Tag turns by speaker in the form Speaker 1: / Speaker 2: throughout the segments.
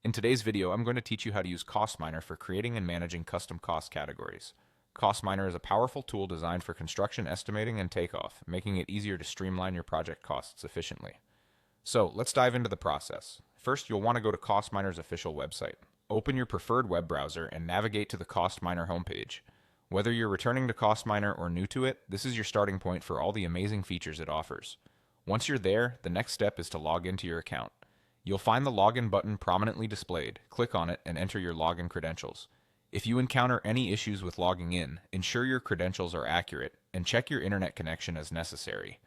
Speaker 1: In today's video, I'm going to teach you how to use CostMiner for creating and managing custom cost categories. CostMiner is a powerful tool designed for construction estimating and takeoff, making it easier to streamline your project costs efficiently. So, let's dive into the process. First, you'll want to go to CostMiner's official website. Open your preferred web browser and navigate to the CostMiner homepage. Whether you're returning to CostMiner or new to it, this is your starting point for all the amazing features it offers. Once you're there, the next step is to log into your account. You'll find the login button prominently displayed. Click on it and enter your login credentials. If you encounter any issues with logging in, ensure your credentials are accurate and check your internet connection as necessary.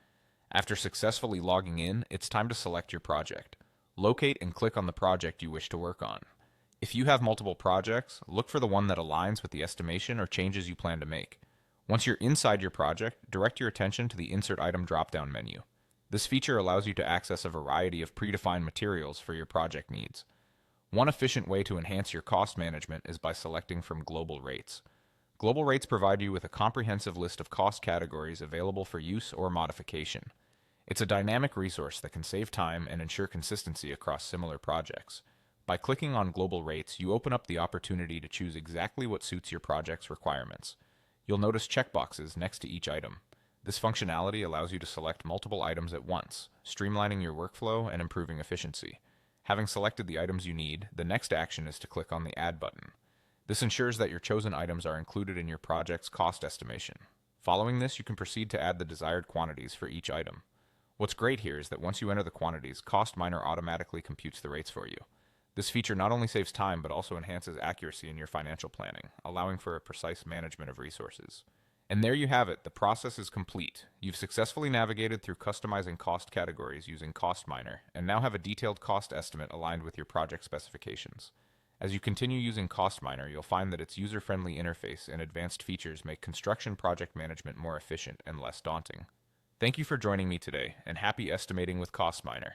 Speaker 1: After successfully logging in, it's time to select your project. Locate and click on the project you wish to work on. If you have multiple projects, look for the one that aligns with the estimation or changes you plan to make. Once you're inside your project, direct your attention to the Insert Item drop-down menu. This feature allows you to access a variety of predefined materials for your project needs. One efficient way to enhance your cost management is by selecting from Global Rates. Global Rates provide you with a comprehensive list of cost categories available for use or modification. It's a dynamic resource that can save time and ensure consistency across similar projects. By clicking on Global Rates, you open up the opportunity to choose exactly what suits your project's requirements. You'll notice checkboxes next to each item. This functionality allows you to select multiple items at once, streamlining your workflow and improving efficiency. Having selected the items you need, the next action is to click on the Add button. This ensures that your chosen items are included in your project's cost estimation. Following this, you can proceed to add the desired quantities for each item. What's great here is that once you enter the quantities, CostMiner automatically computes the rates for you. This feature not only saves time but also enhances accuracy in your financial planning, allowing for a precise management of resources. And there you have it, the process is complete. You've successfully navigated through customizing cost categories using CostMiner, and now have a detailed cost estimate aligned with your project specifications. As you continue using CostMiner, you'll find that its user-friendly interface and advanced features make construction project management more efficient and less daunting. Thank you for joining me today, and happy estimating with CostMiner.